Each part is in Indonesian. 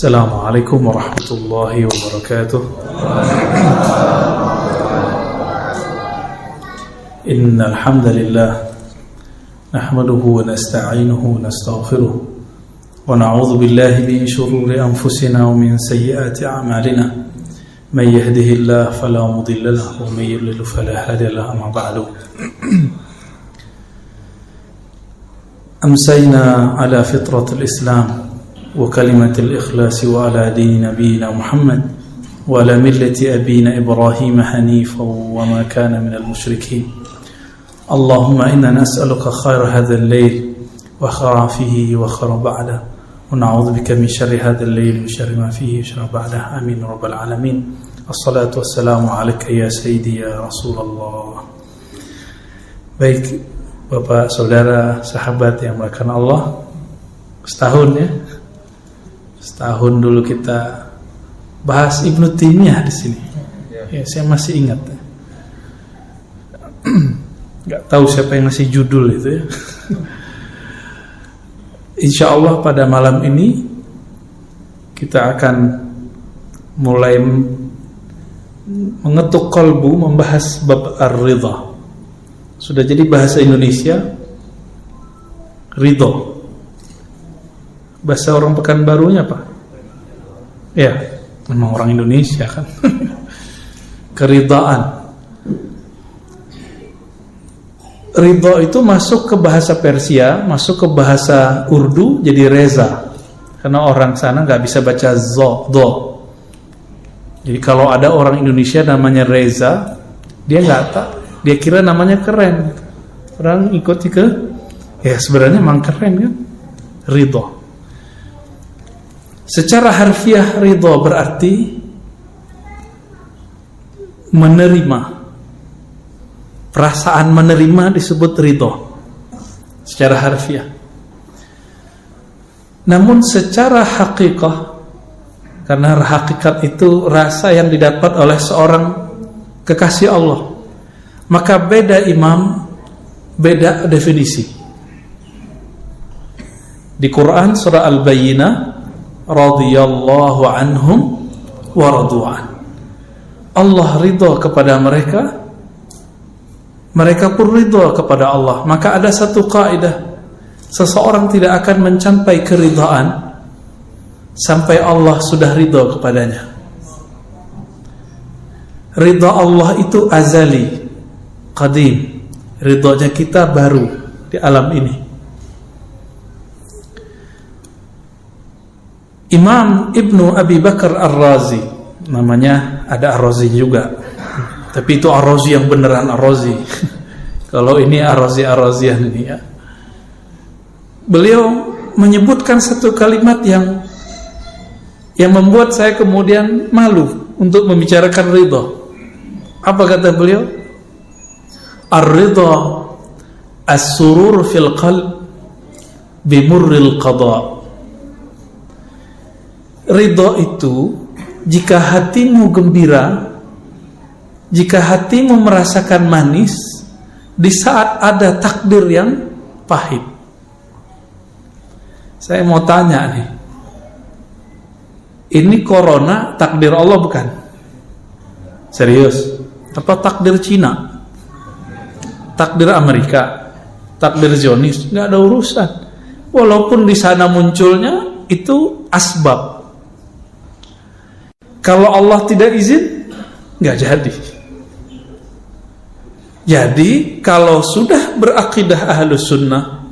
Assalamualaikum warahmatullahi wabarakatuh. Innal hamdalillah nahmaduhu wa nasta'inuhu wa nastaghfiruh wa na'udzu billahi min shururi anfusina wa min sayyiati a'malina. May yahdihillahu fala mudilla lahu wa may yudlil fala hadiya lahu. Amma ba'du. Amsayna ala fitratil Islam وكلمة الإخلاص وعلى دين نبينا محمد وعلى ملة أبينا إبراهيم حنيفا وما كان من المشركين. اللهم إنا نسألك خير هذا الليل وخير فيه وخير بعده ونعوذ بك من شر هذا الليل وشر ما فيه وشر بعده. آمين رب العالمين. الصلاة والسلام عليك يا سيدي يا رسول الله. Baik Bapak, Saudara, sahabat yang melakukan Allah, setahun ya. Setahun dulu kita bahas Ibnu Taimiyah di sini. Ya, saya masih ingat. Gak tahu siapa yang ngasih judul itu ya. Insya Allah pada malam ini kita akan mulai mengetuk kalbu, membahas bab ar-ridha. Sudah jadi bahasa Indonesia ridho. Bahasa orang Pekanbarunya apa? Ya, memang orang Indonesia kan. Keridhaan. Ridho itu masuk ke bahasa Persia, masuk ke bahasa Urdu jadi reza. Karena orang sana nggak bisa baca do. Jadi kalau ada orang Indonesia namanya Reza, dia nggak tak, dia kira namanya keren. Orang ikut ke, ya sebenarnya memang keren kan? Ridho. Secara harfiah ridho berarti menerima. Perasaan menerima disebut ridho secara harfiah. Namun secara hakikah, karena hakikat itu rasa yang didapat oleh seorang kekasih Allah, maka beda imam, beda definisi. Di Quran surah Al-Bayyinah, radhiyallahu anhum wa radu'an. Allah ridha kepada mereka, mereka pun ridha kepada Allah. Maka ada satu kaidah, seseorang tidak akan mencapai keridhaan sampai Allah sudah ridha kepadanya. Ridha Allah itu azali, qadim. Ridhanya kita baru di alam ini. Imam Ibnu Abi Bakar Ar-Razi, namanya ada Ar-Razi juga, tapi itu Ar-Razi yang beneran Ar-Razi. Kalau ini Ar-Razi-Ar-Razian ini ya. Beliau menyebutkan satu kalimat yang membuat saya kemudian malu untuk membicarakan ridha. Apa kata beliau? Ar-ridha as-surur fil qalb bimurril qada. Ridho itu jika hatimu gembira, jika hatimu merasakan manis di saat ada takdir yang pahit. Saya mau tanya nih, ini corona takdir Allah bukan? Serius? Apa takdir Cina? Takdir Amerika? Takdir Zionis? Nggak ada urusan. Walaupun di sana munculnya itu asbab. Kalau Allah tidak izin, nggak jadi. Jadi kalau sudah berakidah Ahlus Sunnah,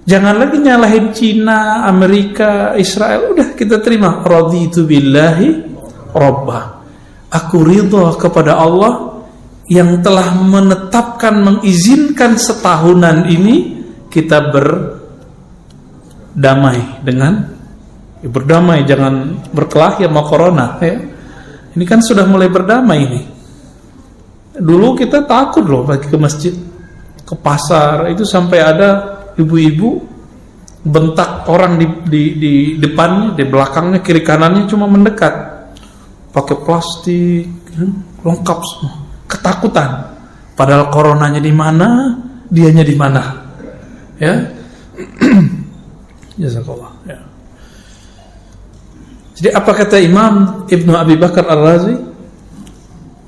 jangan lagi nyalahin Cina, Amerika, Israel. Udah kita terima. Raditu billahi Rabbah. Aku ridha kepada Allah yang telah menetapkan, mengizinkan setahunan ini kita berdamai dengan. Berdamai, jangan berkelahi sama corona ya. Ini kan sudah mulai berdamai ini. Dulu kita takut loh pergi ke masjid, ke pasar, itu sampai ada ibu-ibu bentak orang di depannya, di belakangnya, kiri kanannya cuma mendekat. Pakai plastik, lengkap semua. Ketakutan. Padahal coronanya di mana, dianya di mana. Ya. Jazakallah ya. Jadi apa kata Imam Ibnu Abi Bakar Ar-Razi,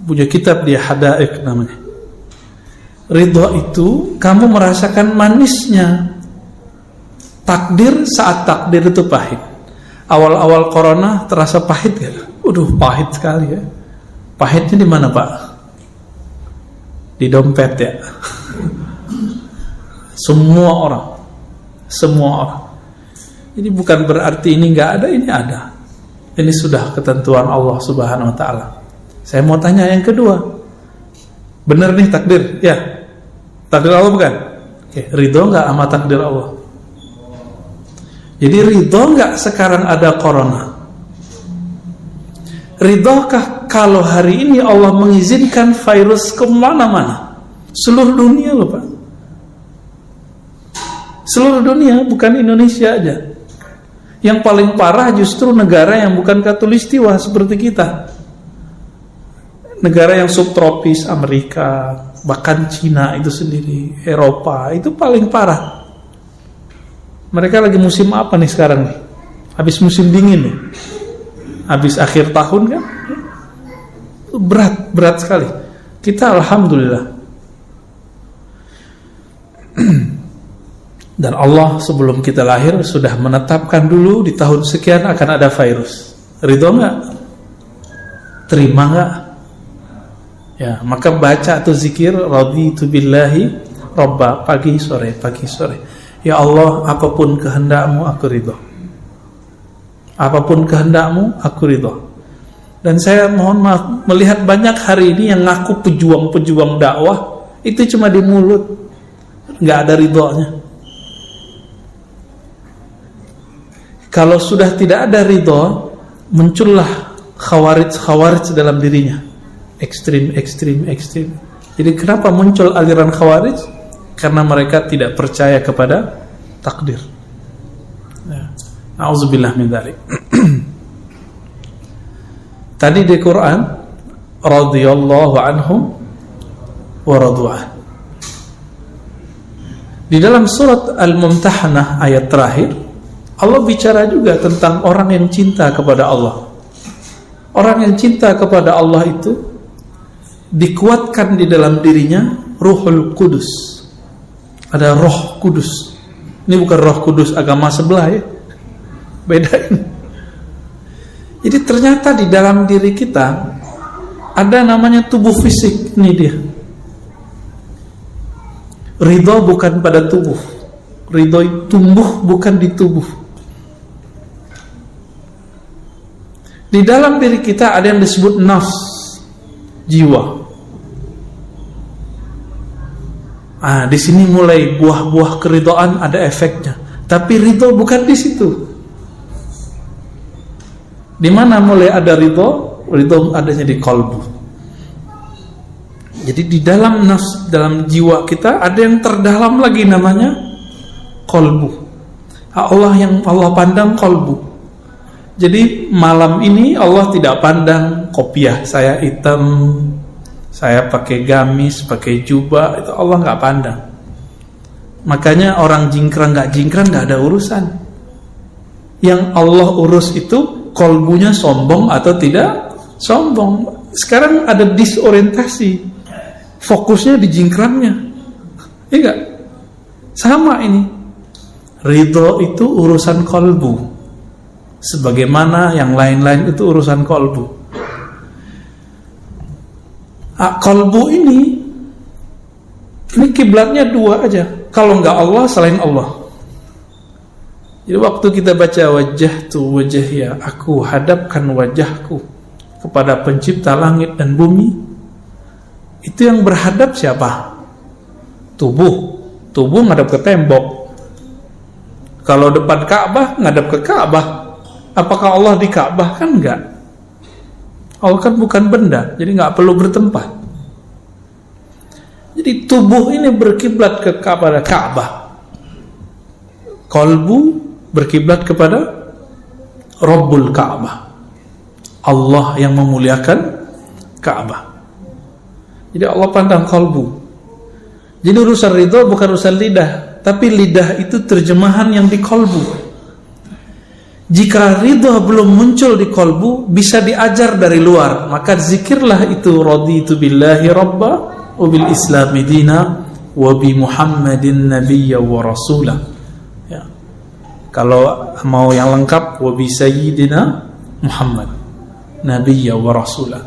punya kitab dia Hada'iq namanya. Ridho itu kamu merasakan manisnya takdir saat takdir itu pahit. Awal-awal corona terasa pahit ya? Pahit sekali ya. Pahitnya di mana, Pak? Di dompet ya. Semua orang. Jadi bukan berarti ini nggak ada, ini ada. Ini sudah ketentuan Allah Subhanahu wa taala. Saya mau tanya yang kedua. Benar nih takdir? Ya. Takdir Allah bukan? Oke, ridho nggak sama takdir Allah? Jadi ridho nggak sekarang ada corona? Ridhokah kalau hari ini Allah mengizinkan virus kemana-mana? Seluruh dunia loh Pak. Seluruh dunia, bukan Indonesia aja. Yang paling parah justru negara yang bukan khatulistiwa seperti kita. Negara yang subtropis, Amerika, bahkan Cina itu sendiri, Eropa, itu paling parah. Mereka lagi musim apa nih sekarang nih? Habis musim dingin nih. Habis akhir tahun kan? Berat sekali. Kita alhamdulillah. Dan Allah sebelum kita lahir sudah menetapkan dulu di tahun sekian akan ada virus. Ridho nggak? Terima nggak? Ya, maka baca tuh zikir raditu billahi robba pagi sore. Ya Allah, apapun kehendakmu aku ridho. Apapun kehendakmu aku ridho. Dan saya mohon maaf melihat banyak hari ini yang ngaku pejuang dakwah itu cuma di mulut, nggak ada ridhonya. Kalau sudah tidak ada ridho, muncullah khawarij dalam dirinya. Ekstrim. Jadi kenapa muncul aliran khawarij? Karena mereka tidak percaya kepada takdir. A'udzubillah min dzalik. Tadi di Quran, radhiyallahu anhum wa radu'an. Di dalam surat Al-Mumtahanah ayat terakhir, Allah bicara juga tentang orang yang cinta kepada Allah. Orang yang cinta kepada Allah itu dikuatkan di dalam dirinya Ruhul Kudus. Ada Roh Kudus. Ini bukan Roh Kudus agama sebelah ya. Beda ini. Jadi ternyata di dalam diri kita ada namanya tubuh fisik. Ini dia. Ridho bukan pada tubuh. Ridho tumbuh bukan di tubuh. Di dalam diri kita ada yang disebut nafs, jiwa. Di sini mulai buah-buah keridhaan ada efeknya. Tapi ridho bukan di situ. Di mana mulai ada ridho? Ridho adanya di kalbu. Jadi di dalam nafs, dalam jiwa kita ada yang terdalam lagi namanya kalbu. Allah yang Allah pandang kalbu. Jadi malam ini Allah tidak pandang kopiah saya hitam, saya pakai gamis, pakai jubah, itu Allah nggak pandang. Makanya orang jingkrang nggak ada urusan. Yang Allah urus itu kolbunya sombong atau tidak sombong. Sekarang ada disorientasi, fokusnya di jingkrangnya. Iya nggak? Sama ini. Ridho itu urusan kolbu. Sebagaimana yang lain-lain itu urusan kolbu. Kolbu ini kiblatnya dua aja. Kalau enggak Allah, selain Allah. Jadi waktu kita baca wajahya, aku hadapkan wajahku kepada pencipta langit dan bumi, itu yang berhadap siapa? Tubuh ngadap ke tembok. Kalau depan Ka'bah ngadap ke Ka'bah. Apakah Allah di Ka'bah? Kan enggak. Allah kan bukan benda, jadi enggak perlu bertempat. Jadi tubuh ini berkiblat kepada Ka'bah. Qalbu berkiblat kepada Rabbul Ka'bah. Allah yang memuliakan Ka'bah. Jadi Allah pandang qalbu. Jadi urusan ridho bukan urusan lidah, tapi lidah itu terjemahan yang di qalbu. Jika ridho belum muncul di kolbu, bisa diajar dari luar. Maka zikirlah itu, raditu billahi rabba wa bil islami dina wa bi muhammadin nabiyya wa rasulah. Ya. Kalau mau yang lengkap, wa bi sayyidina Muhammad nabiyya wa rasulah.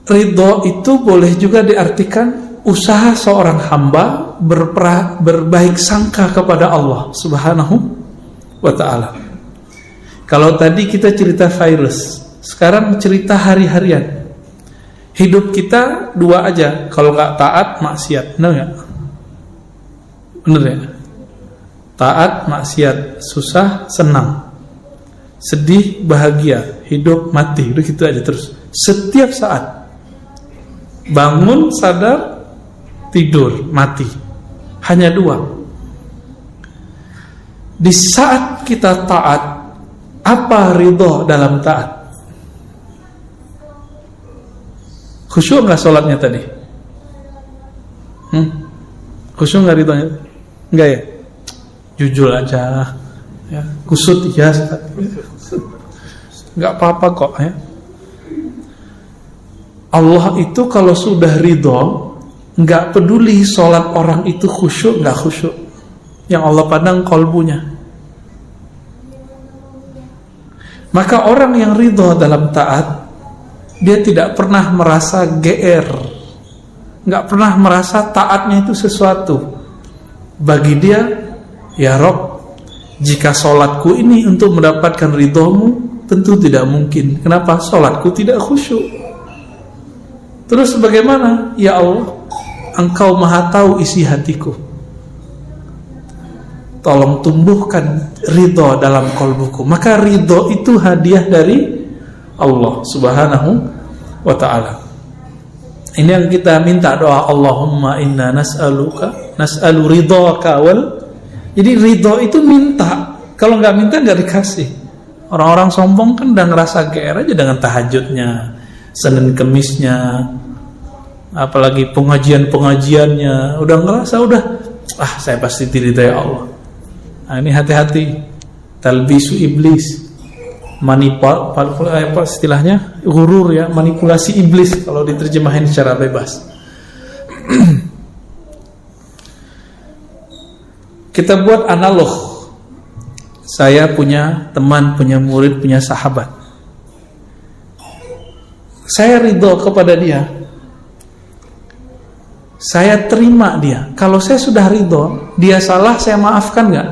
Ridho itu boleh juga diartikan usaha seorang hamba berbaik sangka kepada Allah Subhanahu wa ta'ala. Kalau tadi kita cerita virus, sekarang cerita hari-harian. Hidup kita dua aja, kalau nggak taat maksiat, benar nggak? Benar ya? Taat maksiat, susah senang, sedih bahagia, hidup mati, udah gitu aja terus. Setiap saat bangun sadar, tidur mati, hanya dua. Di saat kita taat, apa ridho dalam taat? Khusyuk nggak sholatnya tadi? Khusyuk nggak ridhonya? Enggak ya? Jujur aja ya. Kusut ya, nggak apa-apa kok ya. Allah itu kalau sudah ridho, nggak peduli sholat orang itu khusyuk nggak khusyuk, yang Allah pandang kolbunya. Maka orang yang ridho dalam taat, dia tidak pernah merasa GR, nggak pernah merasa taatnya itu sesuatu. Bagi dia, ya Rob, jika sholatku ini untuk mendapatkan ridhomu, tentu tidak mungkin. Kenapa? Sholatku tidak khusyuk. Terus bagaimana? Ya Allah, Engkau maha tahu isi hatiku. Tolong tumbuhkan ridho dalam kolbuku. Maka ridho itu hadiah dari Allah Subhanahu wa ta'ala. Ini yang kita minta doa, Allahumma inna nas'alu ridhoka wal. Jadi ridho itu minta. Kalau nggak minta nggak dikasih. Orang-orang sombong kan udah ngerasa GR aja dengan tahajudnya, Senin Kemisnya, apalagi pengajiannya, udah ngerasa saya pasti diridhai Allah. Nah, ini hati-hati, talbisu iblis, apa istilahnya, gurur ya, manipulasi iblis kalau diterjemahin secara bebas. Kita buat analog. Saya punya teman, punya murid, punya sahabat. Saya ridho kepada dia, saya terima dia. Kalau saya sudah ridho, dia salah, saya maafkan nggak?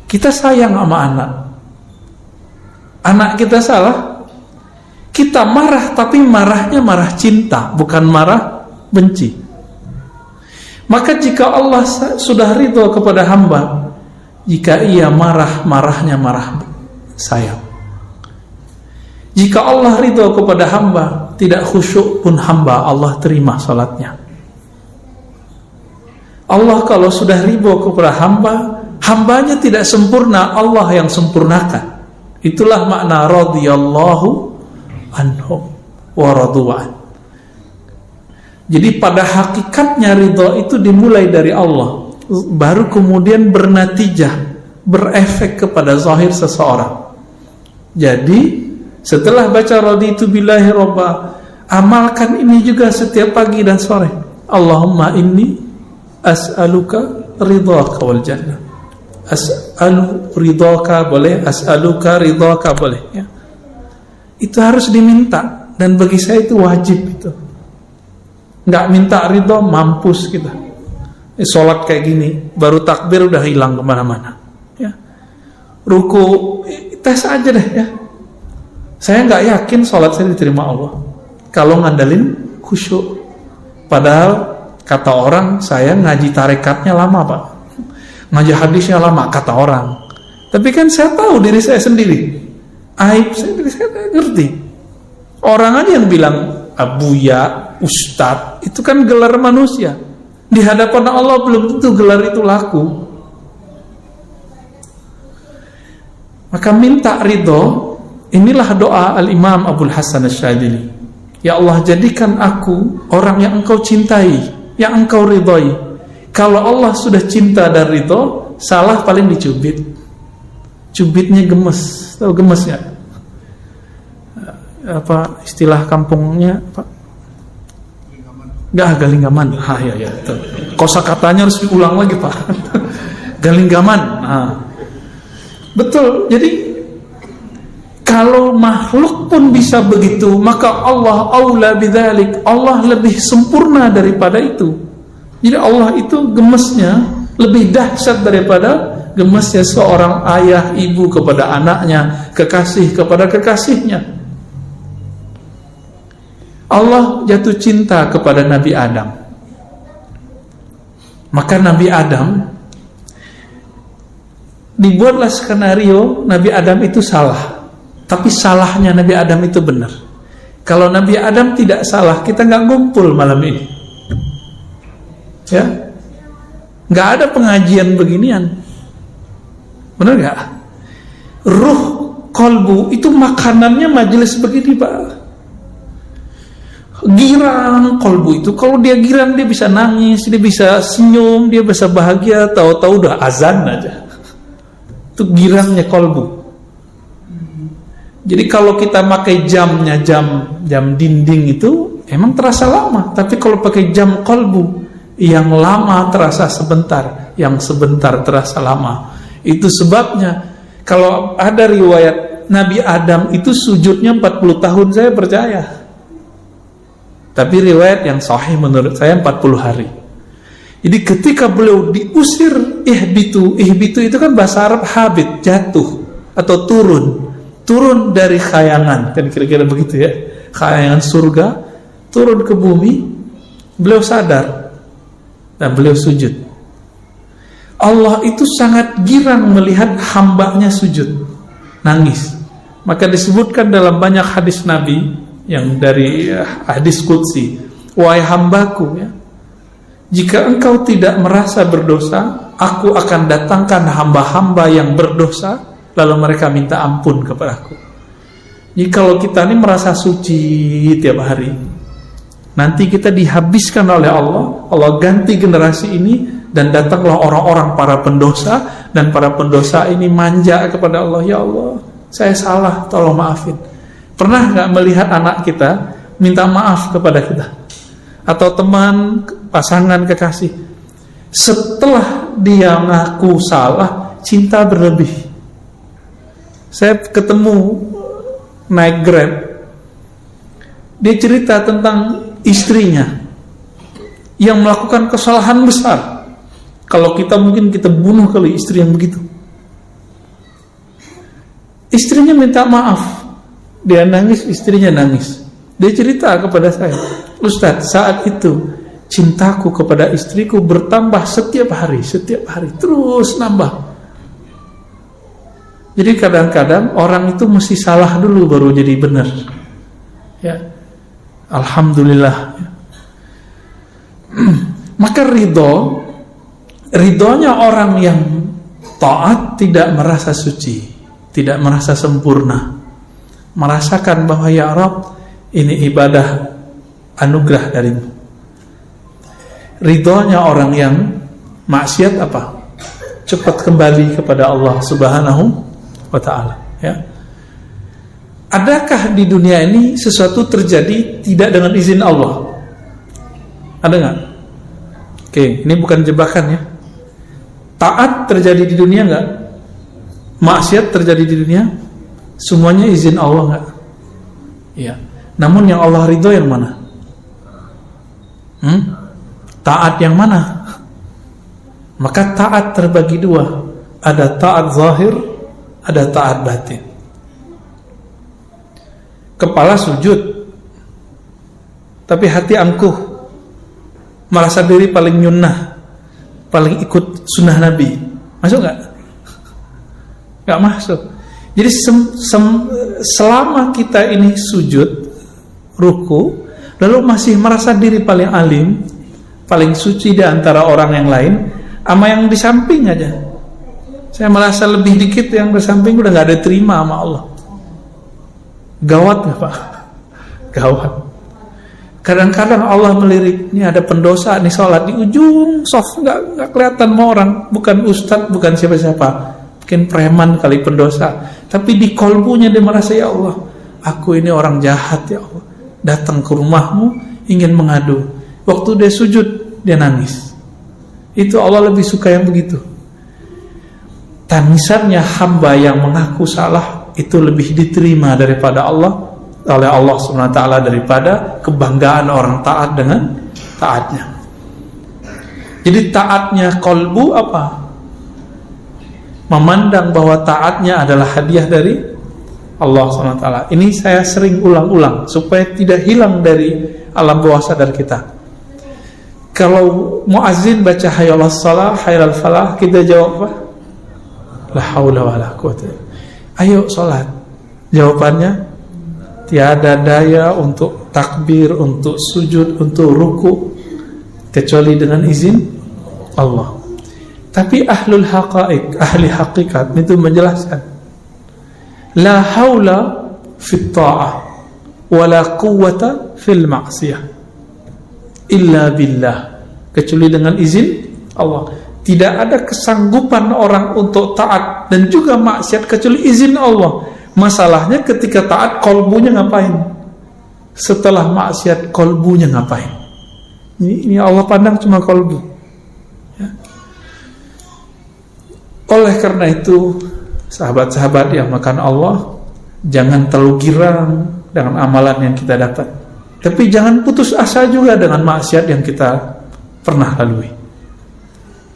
Kita sayang sama anak. Anak kita salah, kita marah, tapi marahnya marah cinta, bukan marah benci. Maka jika Allah sudah ridho kepada hamba, jika ia marah, marahnya marah sayang. Jika Allah ridho kepada hamba, tidak khusyuk pun hamba, Allah terima salatnya. Allah kalau sudah ridho kepada hamba, hambanya tidak sempurna, Allah yang sempurnakan. Itulah makna radhiyallahu anhum wa radu'an. Jadi pada hakikatnya ridho itu dimulai dari Allah, baru kemudian bernatijah, berefek kepada zahir seseorang. Jadi setelah baca raditu billahi robba, amalkan ini juga setiap pagi dan sore. Allahumma inni as'aluka ridhaka wal jannah. As'alu ridhaka boleh, as'aluka ridhaka boleh ya. Itu harus diminta, dan bagi saya itu wajib itu. Nggak minta ridho, mampus kita. Sholat kayak gini, baru takbir udah hilang kemana-mana ya. Ruku, tes aja deh ya. Saya nggak yakin sholat saya diterima Allah kalau ngandalin khusyuk. Padahal kata orang, saya ngaji tarekatnya lama Pak, ngaji hadisnya lama kata orang. Tapi kan saya tahu diri saya sendiri, aib diri saya ngerti. Orang aja yang bilang abuya, ustadz, itu kan gelar manusia. Di hadapan Allah belum tentu gelar itu laku. Maka minta ridho. Inilah doa Al-Imam Abul Hasan Asy-Syadzili. Ya Allah, jadikan aku orang yang Engkau cintai, yang Engkau ridhoi. Kalau Allah sudah cinta dan ridho, salah paling dicubit. Cubitnya gemes. Tahu gemes ya? Apa istilah kampungnya, Pak? Galinggaman. Ya. Kosakatanya harus diulang lagi, Pak. Galinggaman. Betul. Jadi kalau makhluk pun bisa begitu, maka Allah aula bidzalik. Allah lebih sempurna daripada itu. Jadi Allah itu gemesnya lebih dahsyat daripada gemesnya seorang ayah ibu kepada anaknya, kekasih kepada kekasihnya. Allah jatuh cinta kepada Nabi Adam. Maka Nabi Adam, dibuatlah skenario Nabi Adam itu salah. Tapi salahnya Nabi Adam itu benar. Kalau Nabi Adam tidak salah, kita nggak ngumpul malam ini. Ya, nggak ada pengajian beginian. Benar nggak? Ruh kolbu itu makanannya majelis begini, Pak. Girang kolbu itu, kalau dia girang dia bisa nangis, dia bisa senyum, dia bisa bahagia. Tahu-tahu udah azan aja. Itu girangnya kolbu. Jadi kalau kita pakai jamnya jam dinding itu emang terasa lama, tapi kalau pakai jam kolbu, yang lama terasa sebentar, yang sebentar terasa lama. Itu sebabnya kalau ada riwayat Nabi Adam itu sujudnya 40 tahun, saya percaya. Tapi riwayat yang sahih menurut saya 40 hari. Jadi ketika beliau diusir, ihbitu itu kan bahasa Arab habit, jatuh atau turun dari khayangan, kan kira-kira begitu ya, khayangan surga, turun ke bumi, beliau sadar dan beliau sujud. Allah itu sangat girang melihat hambanya sujud, nangis. Maka disebutkan dalam banyak hadis Nabi yang dari hadis qudsi, wahai hambaku ya, jika engkau tidak merasa berdosa, aku akan datangkan hamba-hamba yang berdosa, lalu mereka minta ampun kepadaku. Jadi kalau kita ini merasa suci tiap hari, nanti kita dihabiskan oleh Allah. Allah ganti generasi ini, dan datanglah orang-orang para pendosa, dan para pendosa ini manja kepada Allah. Ya Allah, saya salah, tolong maafin. Pernah gak melihat anak kita minta maaf kepada kita? Atau teman, pasangan, kekasih, setelah dia ngaku salah, cinta berlebih. Saya ketemu naik Grab, dia cerita tentang istrinya yang melakukan kesalahan besar. Kalau kita mungkin kita bunuh kali istri yang begitu. Istrinya minta maaf, dia nangis, istrinya nangis. Dia cerita kepada saya, Ustadz, saat itu cintaku kepada istriku bertambah setiap hari, terus nambah. Jadi kadang-kadang orang itu mesti salah dulu baru jadi benar. Ya, alhamdulillah. Maka ridhonya orang yang taat tidak merasa suci, tidak merasa sempurna, merasakan bahwa ya Rabb, ini ibadah anugerah darimu. Ridhonya orang yang maksiat apa? Cepat kembali kepada Allah Subhanahu wa ta'ala, ya. Adakah di dunia ini sesuatu terjadi tidak dengan izin Allah? Ada nggak? Oke, ini bukan jebakan ya. Taat terjadi di dunia nggak? Maksiat terjadi di dunia? Semuanya izin Allah nggak? Iya. Namun yang Allah ridho yang mana? Taat yang mana? Maka taat terbagi dua. Ada taat zahir, ada taat batin. Kepala sujud, tapi hati angkuh, merasa diri paling nyunnah, paling ikut sunnah Nabi. Masuk gak? Gak masuk. Jadi selama kita ini sujud, ruku, lalu masih merasa diri paling alim, paling suci di antara orang yang lain, sama yang di samping aja, saya merasa lebih dikit, yang di samping udah gak ada terima sama Allah. Gawat gak Pak? Gawat. Kadang-kadang Allah melirik, ini ada pendosa nih sholat di ujung soft, nggak kelihatan sama orang, bukan ustadz, bukan siapa-siapa, mungkin preman kali pendosa, tapi di kolbunya dia merasa, ya Allah, aku ini orang jahat ya Allah, datang ke rumahmu ingin mengadu. Waktu dia sujud dia nangis. Itu Allah lebih suka yang begitu. Tangisannya hamba yang mengaku salah itu lebih diterima daripada oleh Allah SWT, daripada kebanggaan orang taat dengan taatnya. Jadi taatnya kolbu apa? Memandang bahwa taatnya adalah hadiah dari Allah SWT. Ini saya sering ulang-ulang supaya tidak hilang dari alam bawah sadar kita. Kalau muazzin baca hayyalah shalah, hayyalah falah, kita jawab apa? La haula wala quwwata. Ayo salat. Jawabannya tiada daya untuk takbir, untuk sujud, untuk ruku kecuali dengan izin Allah. Tapi ahli hakikat itu menjelaskan, la haula fit ta'ah wala quwwata fil ma'siyah illa billah, kecuali dengan izin Allah. Tidak ada kesanggupan orang untuk taat dan juga maksiat kecuali izin Allah. Masalahnya ketika taat kolbunya ngapain? Setelah maksiat kolbunya ngapain? Ini Allah pandang cuma kolbu ya. Oleh karena itu, sahabat-sahabat yang makan Allah, jangan terlalu girang dengan amalan yang kita dapat, tapi jangan putus asa juga dengan maksiat yang kita pernah lalui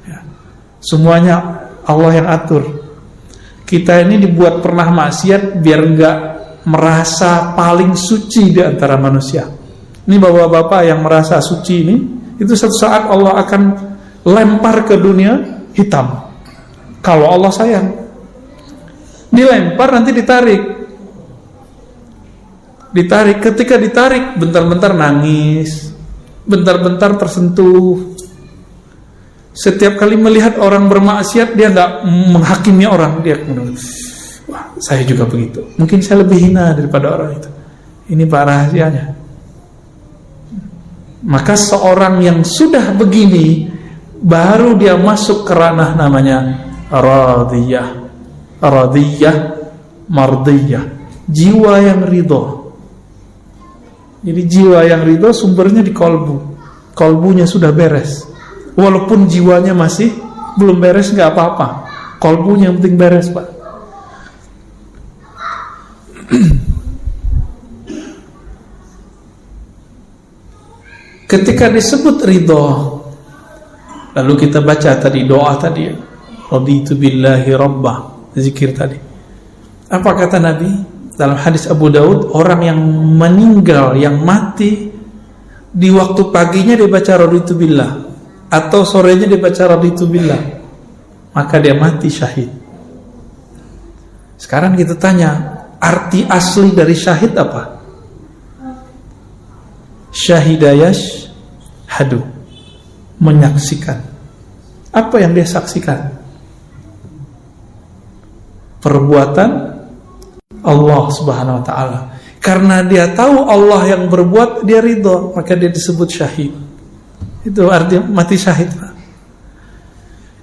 ya. Semuanya Allah yang atur. Kita ini dibuat pernah maksiat biar enggak merasa paling suci di antara manusia. Ini bapak-bapak yang merasa suci ini, itu suatu saat Allah akan lempar ke dunia hitam. Kalau Allah sayang, dilempar nanti ditarik. Ketika ditarik, bentar-bentar nangis, bentar-bentar tersentuh. Setiap kali melihat orang bermaksiat, dia nggak menghakimi orang, dia wah, saya juga begitu. Mungkin saya lebih hina daripada orang itu. Ini Pak rahasianya. Maka seorang yang sudah begini, baru dia masuk ke ranah namanya radiyah, mardiyah, jiwa yang ridho. Jadi jiwa yang ridho sumbernya di kolbu. Kolbunya sudah beres. Walaupun jiwanya masih belum beres, nggak apa-apa. Kolbunya yang penting beres, Pak. Ketika disebut ridho, lalu kita baca tadi doa tadi, raditu billahi rabbah, zikir tadi. Apa kata Nabi dalam hadis Abu Daud? Orang yang meninggal, yang mati di waktu paginya dia baca raditu billah, atau sorenya dia baca raditu billah, maka dia mati syahid. Sekarang kita tanya, arti asli dari syahid apa? Syahidayash hadu, menyaksikan. Apa yang dia saksikan? Perbuatan Allah Subhanahu wa ta'ala. Karena dia tahu Allah yang berbuat, dia ridho, maka dia disebut syahid. Itu artinya mati syahid.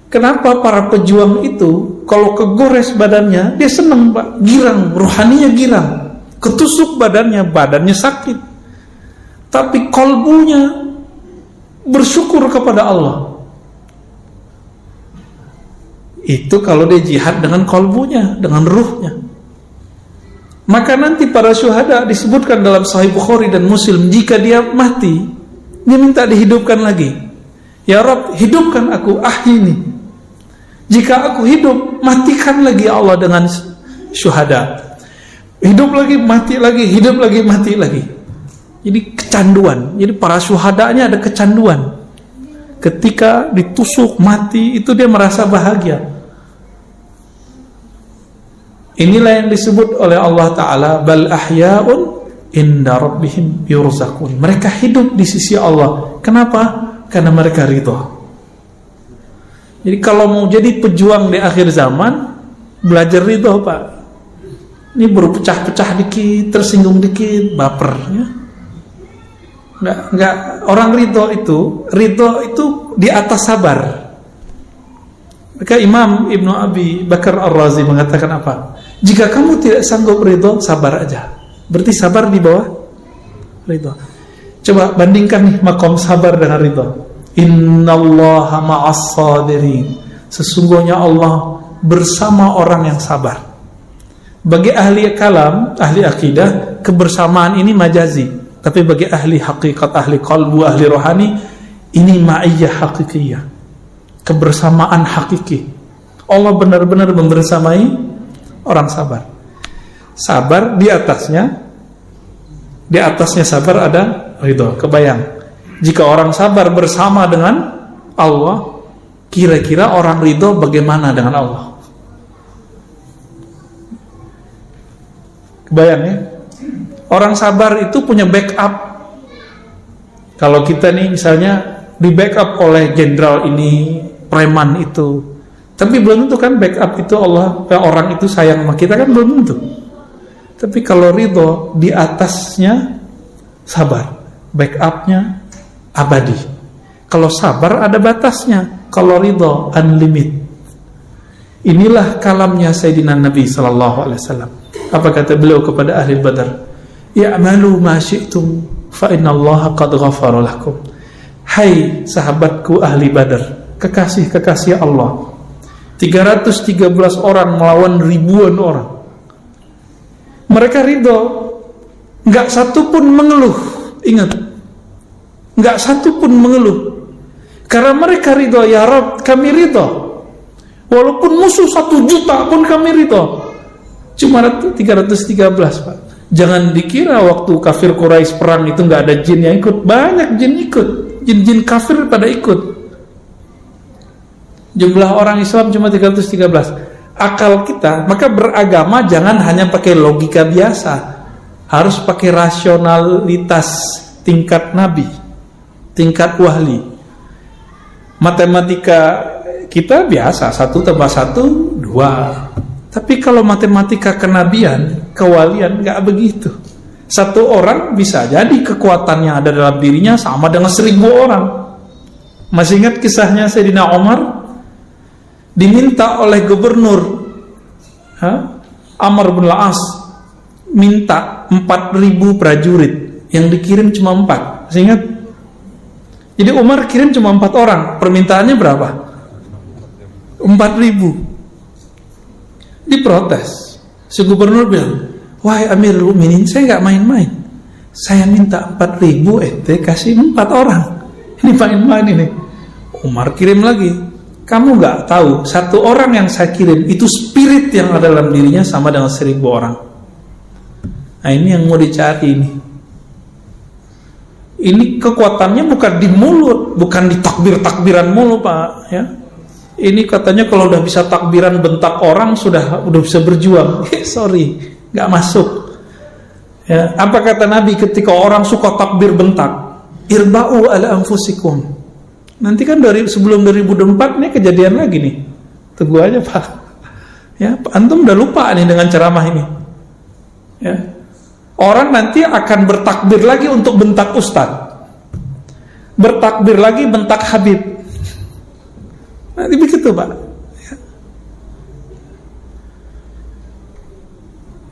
Kenapa para pejuang itu kalau kegores badannya dia senang, Pak, girang, rohaninya girang, ketusuk badannya sakit, tapi kolbunya bersyukur kepada Allah. Itu kalau dia jihad dengan kolbunya, dengan ruhnya. Maka nanti para syuhada disebutkan dalam Sahih Bukhari dan Muslim, jika dia mati, dia minta dihidupkan lagi. Ya Rabb, hidupkan aku, ahyini. Jika aku hidup, matikan lagi Allah dengan syuhada. Hidup lagi, mati lagi, hidup lagi, mati lagi. Jadi kecanduan. Jadi para syuhadanya ada kecanduan. Ketika ditusuk mati, itu dia merasa bahagia. Inilah yang disebut oleh Allah Ta'ala, bal ahya'un inda rabbihim yurzakun. Mereka hidup di sisi Allah. Kenapa? Karena mereka ridho. Jadi kalau mau jadi pejuang di akhir zaman, belajar ridho, Pak. Ini baru pecah-pecah dikit, tersinggung dikit, baper ya. Enggak. Orang ridho itu di atas sabar. Maka Imam Ibnu Abi Bakar Ar-Razi mengatakan apa? Jika kamu tidak sanggup ridho, sabar aja. Berarti sabar di bawah ridho. Coba bandingkan nih makom sabar dengan ridho. Innallaha ma'as sabirin. Sesungguhnya Allah bersama orang yang sabar. Bagi ahli kalam, ahli akidah, kebersamaan ini majazi. Tapi bagi ahli hakikat, ahli qalbu, ahli rohani, ini ma'iyyah hakikiyah, kebersamaan hakiki. Allah benar-benar membersamai orang sabar. Sabar di atasnya sabar ada ridho. Kebayang, jika orang sabar bersama dengan Allah, kira-kira orang ridho bagaimana dengan Allah? Kebayang ya? Orang sabar itu punya backup. Kalau kita nih misalnya di backup oleh jenderal ini, preman itu, tapi belum tentu kan backup itu Allah, orang itu sayang sama kita kan belum tentu. Tapi kalau ridho di atasnya sabar, backupnya abadi. Kalau sabar ada batasnya, kalau ridho unlimited. Inilah kalamnya Sayyidina Nabi SAW. Apa kata beliau kepada ahli Badar? Ya'malu ma syi'tum fa innallaha qad ghafara lakum. Hai sahabatku ahli Badar, kekasih-kekasih Allah, 313 orang melawan ribuan orang. Mereka ridho, enggak satu pun mengeluh. Ingat, enggak satu pun mengeluh, karena mereka ridho. Ya Rabb, kami ridho, walaupun musuh 1 juta pun kami ridho. Cuma 313, Pak. Jangan dikira waktu kafir Quraisy perang itu nggak ada jin yang ikut. Banyak jin ikut, jin-jin kafir pada ikut. Jumlah orang Islam cuma 313. Akal kita, maka beragama jangan hanya pakai logika biasa, harus pakai rasionalitas tingkat nabi, tingkat wahli. Matematika kita biasa, 1 tambah 1 2. Tapi kalau matematika kenabian, kewalian, nggak begitu. 1 orang bisa jadi kekuatan yang ada dalam dirinya sama dengan 1000 orang. Masih ingat kisahnya Sayyidina Umar? Diminta oleh gubernur Amr bin Al-As, minta 4000 prajurit, yang dikirim cuma 4. Masih ingat? Jadi Umar kirim cuma 4 orang. Permintaannya berapa? 4000. Diprotes. Si gubernur bilang, wahai Amirul Mukminin, saya nggak main-main. Saya minta 4000, ente kasih 4 orang. Ini main-main ini. Umar kirim lagi. Kamu nggak tahu, 1 orang yang saya kirim itu spirit yang ada dalam dirinya sama dengan 1000 orang. Nah ini yang mau dicari ini. Ini kekuatannya bukan di mulut, bukan di takbir-takbiran mulu, Pak. Ya. Ini katanya kalau udah bisa takbiran bentak orang udah bisa berjuang. Sorry, nggak masuk. Ya, apa kata Nabi ketika orang suka takbir bentak? Irba'u ala anfusikum. Nanti kan sebelum 2004 nih kejadian lagi nih. Tunggu aja Pak. Ya, antum udah lupa nih dengan ceramah ini. Ya. Orang nanti akan bertakbir lagi untuk bentak ustaz. Bertakbir lagi bentak Habib. Nanti begitu Pak ya.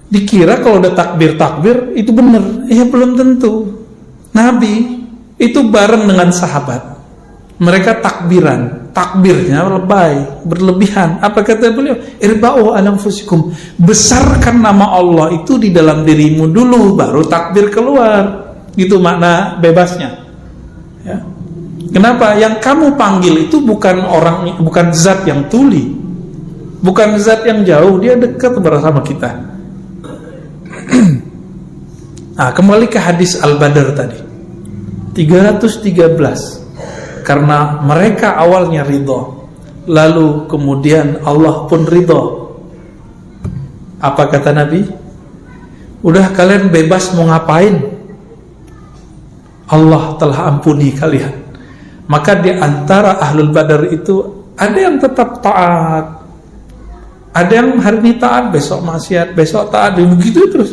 Dikira kalau udah takbir itu benar. Ya belum tentu. Nabi itu bareng dengan sahabat, mereka takbirnya lebay, berlebihan. Apa kata beliau? Irba'u ala anfusikum. Besarkan nama Allah itu di dalam dirimu dulu, baru takbir keluar. Gitu makna bebasnya ya. Kenapa? Yang kamu panggil itu bukan orang, bukan zat yang tuli, bukan zat yang jauh, dia dekat bersama kita. Nah, kembali ke hadis Al-Badr tadi. 313. Karena mereka awalnya ridho, lalu kemudian Allah pun ridho. Apa kata Nabi? Udah kalian bebas mau ngapain, Allah telah ampuni kalian. Maka di antara Ahlul Badar itu ada yang tetap taat, ada yang hari ini taat, besok maksiat, besok taat, begitu terus.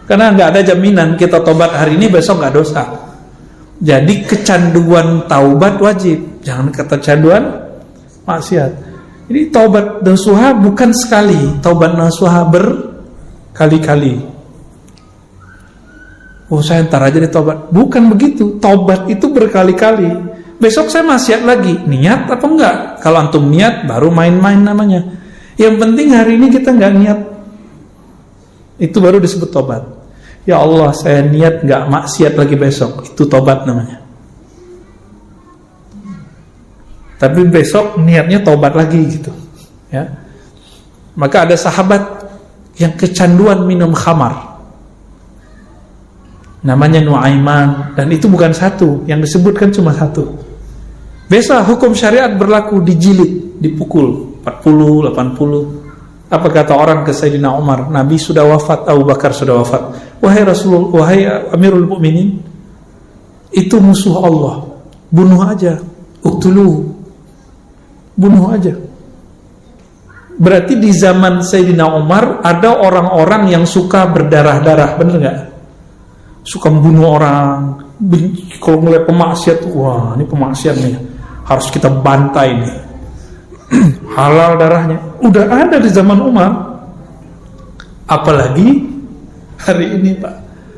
Karena nggak ada jaminan kita tobat hari ini besok nggak dosa. Jadi kecanduan taubat wajib, jangan kecanduan maksiat. Jadi taubat nasuha bukan sekali, taubat nasuha berkali-kali. Oh, saya ntar aja deh taubat. Bukan begitu, taubat itu berkali-kali. Besok saya maksiat lagi, niat apa enggak? Kalau antum niat baru main-main namanya. Yang penting hari ini kita enggak niat, itu baru disebut taubat. Ya Allah, saya niat enggak maksiat lagi besok, itu taubat namanya. Tapi besok niatnya taubat lagi gitu, ya. Maka ada sahabat yang kecanduan minum khamar, namanya Nuaiman, dan itu bukan satu, yang disebutkan cuma satu. Biasa hukum syariat berlaku, dijilid, dipukul 40, 80. Apa kata orang ke Sayyidina Umar? Nabi sudah wafat, Abu Bakar sudah wafat. Wahai Rasulullah, wahai Amirul Mukminin, itu musuh Allah, bunuh aja, uktuluhu, bunuh aja. Berarti di zaman Sayyidina Umar ada orang-orang yang suka berdarah-darah, bener gak? Suka membunuh orang. Kalau ngeliat pemaksiat, wah ini pemaksiat nih, harus kita bantai nih, halal darahnya. Udah ada di zaman Umar. Apalagi hari ini Pak,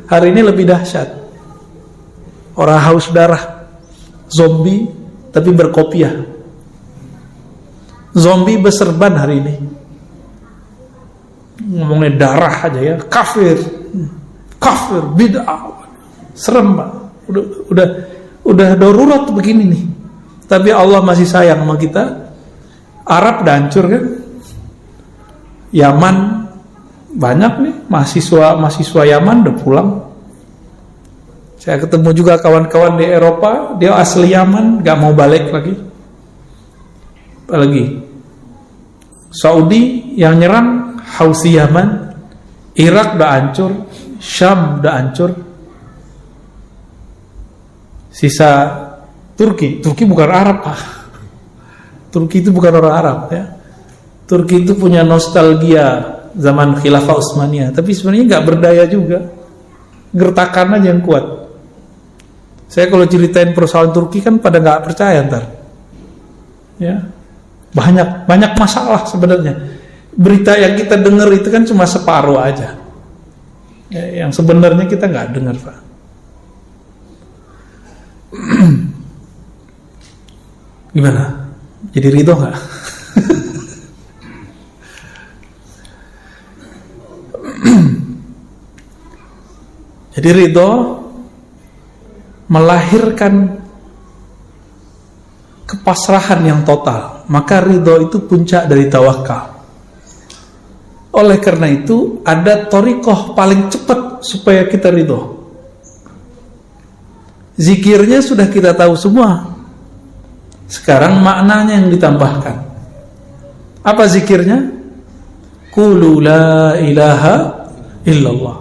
hari ini lebih dahsyat. Orang haus darah, zombie tapi berkopiah, zombie berserban hari ini. Ngomongnya darah aja ya, kafir, bid'ah, serem Pak. Udah darurat begini nih. Tapi Allah masih sayang sama kita. Arab udah hancur kan? Yaman banyak nih mahasiswa Yaman udah pulang. Saya ketemu juga kawan-kawan di Eropa, dia asli Yaman, gak mau balik lagi. Apalagi Saudi yang nyerang Houthi Yaman, Irak udah hancur, Syam udah hancur. Sisa Turki bukan Arab Pak. Turki itu bukan orang Arab ya. Turki itu punya nostalgia zaman Khilafah Utsmaniyah, tapi sebenarnya nggak berdaya juga, gertakan aja yang kuat. Saya kalau ceritain persoalan Turki kan pada nggak percaya ntar. Ya, banyak masalah sebenarnya. Berita yang kita dengar itu kan cuma separuh aja. Ya, yang sebenarnya kita nggak dengar Pak. Gimana? Jadi ridho nggak? Jadi ridho melahirkan kepasrahan yang total. Maka ridho itu puncak dari tawakal. Oleh karena itu ada thariqah paling cepat supaya kita ridho. Zikirnya sudah kita tahu semua. Sekarang maknanya yang ditambahkan. Apa zikirnya? Qulu la ilaha illallah.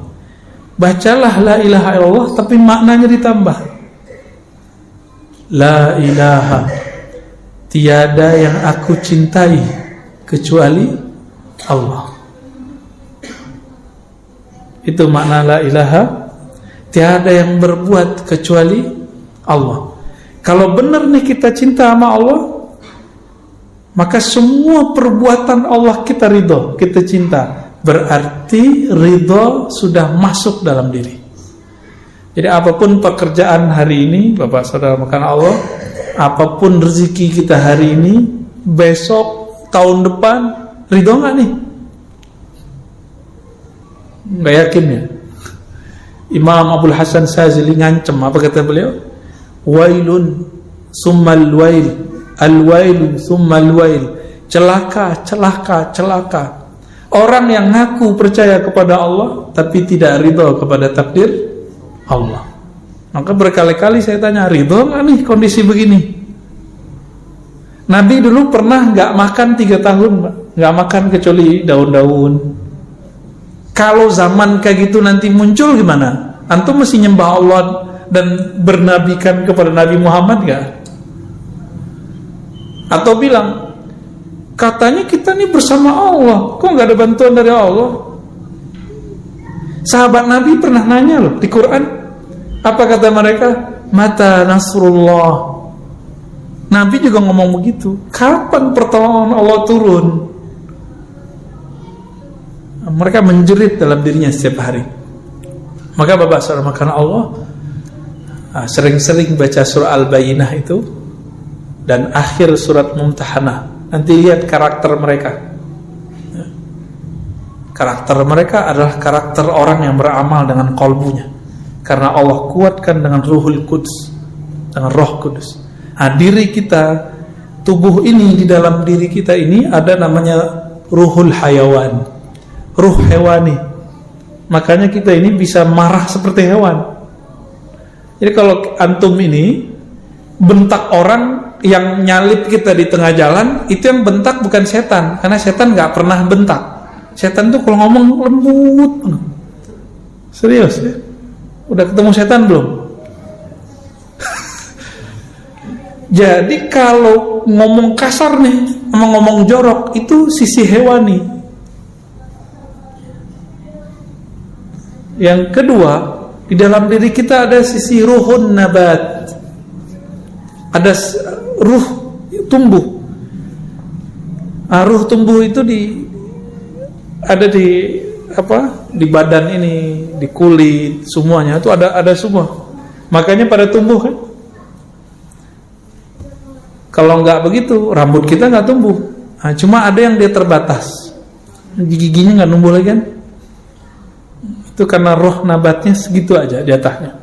Bacalah la ilaha illallah, tapi maknanya ditambah. La ilaha, tiada yang aku cintai kecuali Allah. Itu makna la ilaha. Tiada yang berbuat kecuali Allah. Kalau benar nih kita cinta sama Allah, maka semua perbuatan Allah kita ridho, kita cinta. Berarti ridho sudah masuk dalam diri. Jadi apapun pekerjaan hari ini, Bapak Saudara makan Allah, apapun rezeki kita hari ini, besok, tahun depan, ridho nggak nih? Nggak yakin ya. Imam Abdul Hasan Sazili ngancem, apa kata beliau? Wailun summal wail, al-wailu summal wail. Celaka, celaka, celaka. Orang yang ngaku percaya kepada Allah tapi tidak ridho kepada takdir Allah. Maka berkali-kali saya tanya, ridho nggak nih kondisi begini? Nabi dulu pernah nggak makan 3 tahun, nggak makan kecuali daun-daun. Kalau zaman kayak gitu nanti muncul gimana? Antum mesti nyembah Allah dan bernabikan kepada Nabi Muhammad gak? Atau bilang, katanya kita nih bersama Allah, kok gak ada bantuan dari Allah? Sahabat Nabi pernah nanya loh di Quran, apa kata mereka? Mata nasrullah. Nabi juga ngomong begitu. Kapan pertolongan Allah turun? Mereka menjerit dalam dirinya setiap hari. Maka Bapak Saudara karena Allah sering-sering baca surah Al-Bayyinah itu dan akhir surat Mumtahanah. Nanti lihat karakter mereka. Karakter mereka adalah karakter orang yang beramal dengan qalbunya. Karena Allah kuatkan dengan Ruhul Quds, dengan Roh Kudus. Diri kita, tubuh ini, di dalam diri kita ini ada namanya ruhul hayawan, ruh hewani. Makanya kita ini bisa marah seperti hewan. Jadi kalau antum ini bentak orang yang nyalip kita di tengah jalan, itu yang bentak bukan setan, karena setan nggak pernah bentak. Setan tuh kalau ngomong lembut. Serius ya? Udah ketemu setan belum? Jadi kalau ngomong kasar nih, ngomong jorok, itu sisi hewani. Yang kedua, di dalam diri kita ada sisi ruhun nabat. Ada ruh tumbuh. Ruh tumbuh itu ada di di badan ini, di kulit, semuanya itu ada semua. Makanya pada tumbuh kan. Kalau nggak begitu, rambut kita nggak tumbuh. Cuma ada yang dia terbatas, giginya nggak numbuh lagi kan? Itu karena roh nabatnya segitu aja di atasnya.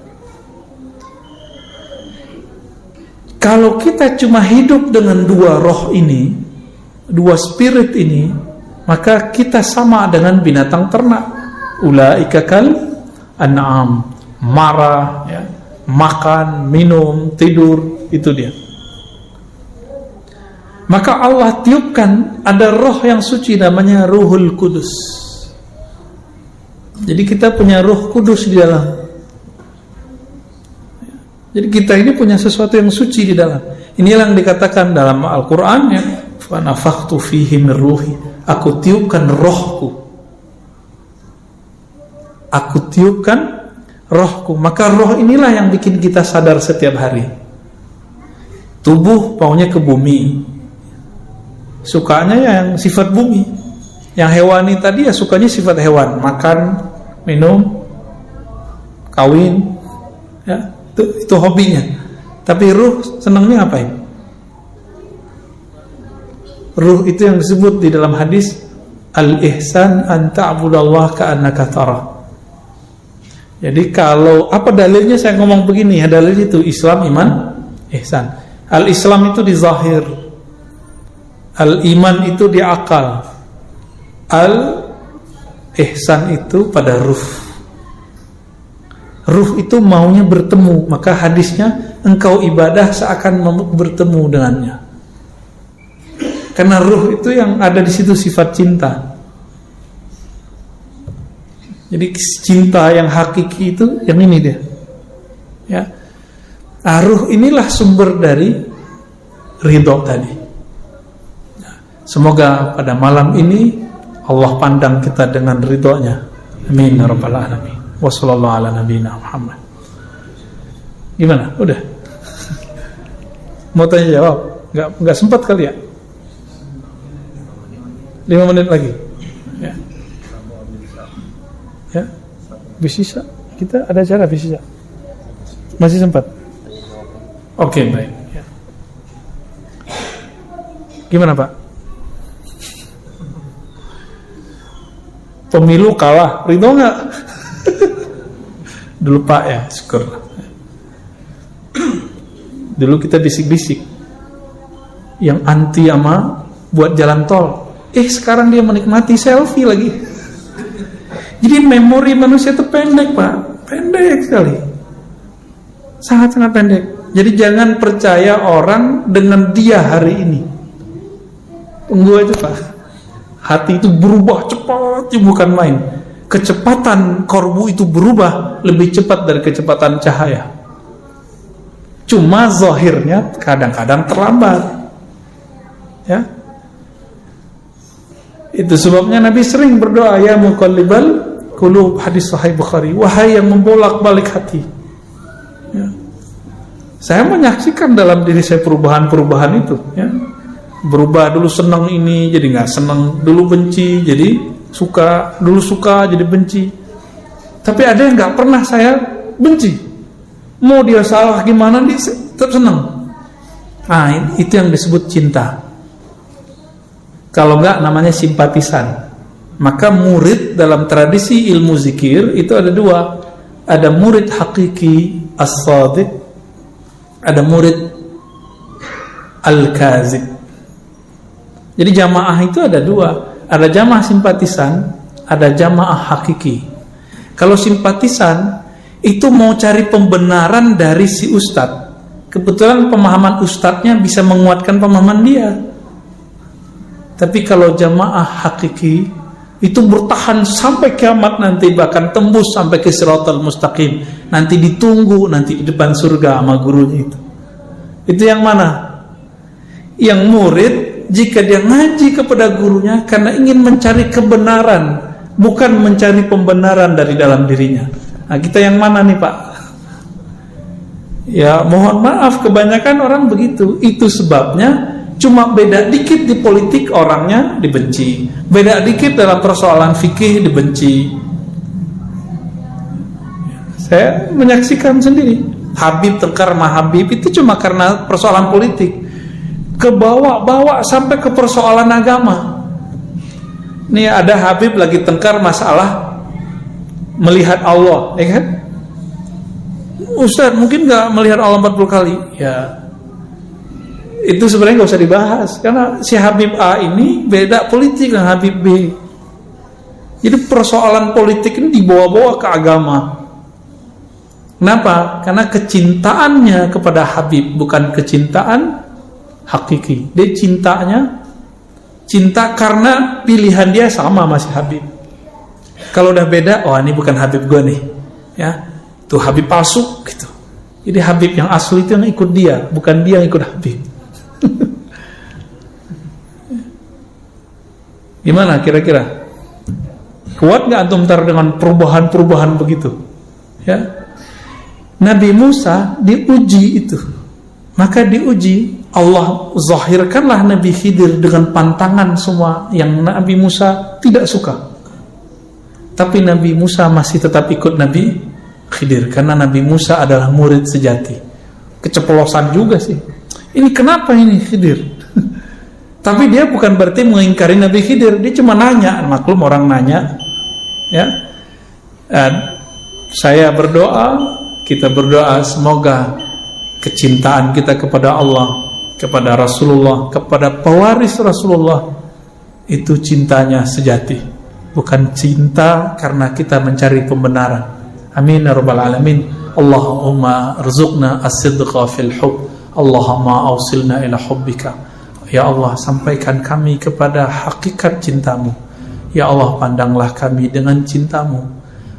Kalau kita cuma hidup dengan dua roh ini, dua spirit ini, maka kita sama dengan binatang ternak. Ulaika kal an'am, marah, ya, makan, minum, tidur, itu dia. Maka Allah tiupkan ada roh yang suci namanya Ruhul Kudus. Jadi kita punya Ruh Kudus di dalam. Jadi kita ini punya sesuatu yang suci di dalam. Inilah yang dikatakan dalam Al-Quran ya, fa nafakhtu fihi min ruhi. Aku tiupkan rohku. Aku tiupkan rohku. Maka roh inilah yang bikin kita sadar setiap hari. Tubuh maunya ke bumi, sukanya yang sifat bumi. Yang hewani tadi ya sukanya sifat hewan, makan, minum, kawin, ya, itu hobinya. Tapi ruh senangnya ngapain? Ruh itu yang disebut di dalam hadis al-ihsan an ta'budallaha ka'annaka tara. Jadi kalau apa dalilnya saya ngomong begini? Ya dalil itu Islam, iman, ihsan. Al-Islam itu di zahir, al-iman itu di akal, al-ihsan itu pada ruh. Ruh itu maunya bertemu, maka hadisnya engkau ibadah seakan bertemu dengannya. Karena ruh itu yang ada di situ sifat cinta. Jadi cinta yang hakiki itu yang ini dia. Ya. Ruh inilah sumber dari ridho tadi. Semoga pada malam ini Allah pandang kita dengan ridhonya. Amin ya rabbal alamin. Wassallallahu ala nabiyina Muhammad. Gimana? Udah? Mau tanya jawab? Enggak sempat kali ya? 5 menit lagi. Ya. Ya. Bisa. Kita ada acara bisa. Masih sempat? Oke, baik. Ya. Gimana, Pak? Pemilu kalah, ridho nggak? Dulu Pak ya, syukur. Dulu kita bisik-bisik yang anti sama buat jalan tol. Sekarang dia menikmati selfie lagi. Jadi memori manusia itu pendek Pak, pendek sekali, sangat-sangat pendek. Jadi jangan percaya orang dengan dia hari ini. Tunggu aja Pak. Hati itu berubah cepat, bukan main. Kecepatan korbu itu berubah lebih cepat dari kecepatan cahaya. Cuma zahirnya kadang-kadang terlambat. Ya. Itu sebabnya Nabi sering berdoa, ya muqallibal qulub, hadis sahih Bukhari, wahai yang membolak-balik hati. Ya. Saya menyaksikan dalam diri saya perubahan-perubahan itu, ya. Berubah, dulu senang ini jadi nggak senang, dulu benci jadi suka, dulu suka jadi benci. Tapi ada yang nggak pernah saya benci, mau dia salah gimana dia tetap senang. Nah, itu yang disebut cinta. Kalau nggak namanya simpatisan. Maka murid dalam tradisi ilmu zikir itu ada dua, ada murid hakiki as-sadiq, ada murid al-kazib. Jadi jamaah itu ada dua, ada jamaah simpatisan, ada jamaah hakiki. Kalau simpatisan itu mau cari pembenaran dari si ustadz, kebetulan pemahaman ustadznya bisa menguatkan pemahaman dia. Tapi kalau jamaah hakiki itu bertahan sampai kiamat nanti, bahkan tembus sampai ke Shiratal Mustaqim, nanti ditunggu nanti di depan surga sama gurunya itu. Itu yang mana? Yang murid jika dia ngaji kepada gurunya karena ingin mencari kebenaran, bukan mencari pembenaran dari dalam dirinya. Nah, kita yang mana nih, Pak? Ya, mohon maaf, kebanyakan orang begitu. Itu sebabnya cuma beda dikit di politik orangnya dibenci, beda dikit dalam persoalan fikih dibenci. Saya menyaksikan sendiri, Habib tengkar sama Habib itu cuma karena persoalan politik, kebawa-bawa sampai ke persoalan agama. Nih ada Habib lagi tengkar masalah melihat Allah, ya kan? Ustaz mungkin gak melihat Allah 40 kali. Ya, itu sebenarnya gak usah dibahas, karena si Habib A ini beda politik dengan Habib B. Jadi persoalan politik ini dibawa-bawa ke agama. Kenapa? Karena kecintaannya kepada Habib bukan kecintaan hakiki. Dia cinta karena pilihan dia sama masih Habib. Kalau udah beda, oh ini bukan Habib gue nih, ya, itu Habib palsu gitu. Jadi Habib yang asli itu yang ikut dia, bukan dia yang ikut Habib. Gimana kira-kira? Kuat nggak antum ntar dengan perubahan-perubahan begitu? Ya, Nabi Musa diuji itu, maka diuji. Allah zahirkanlah Nabi Khidir dengan pantangan semua yang Nabi Musa tidak suka. Tapi Nabi Musa masih tetap ikut Nabi Khidir karena Nabi Musa adalah murid sejati. Keceplosan juga sih. Ini kenapa ini Khidir? Tapi dia bukan berarti mengingkari Nabi Khidir, dia cuma nanya. Maklum orang nanya, ya. Saya berdoa, kita berdoa semoga kecintaan kita kepada Allah, kepada Rasulullah, kepada pewaris Rasulullah itu cintanya sejati, bukan cinta karena kita mencari pembenaran. Amin ya rabbal alamin. Allahumma rzuqna as-sidqa fil hubb, Allahumma awsilna ila hubbika. Ya Allah, sampaikan kami kepada hakikat cintamu. Ya Allah, pandanglah kami dengan cintamu.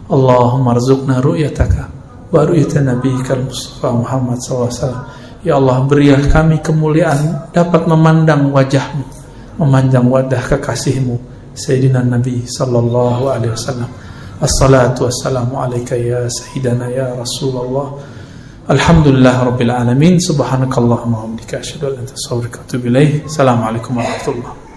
Allahumma rzuqna ru'yataka wa ru'yata nabiyyikal Mustafa Muhammad SAW. Ya Allah, berilah kami kemuliaan dapat memandang wajahmu, memandang wajah kekasihmu Sayyidina Nabi sallallahu alaihi wasallam. Assalatu wassalamu alaika ya Sayyidana ya Rasulullah. Alhamdulillah Rabbil alamin. Subhanakallahumma wa bihamdika asyhadu an la ilaha illa anta astaghfiruka wa atubu ilaik. Assalamualaikum warahmatullahi wabarakatuh.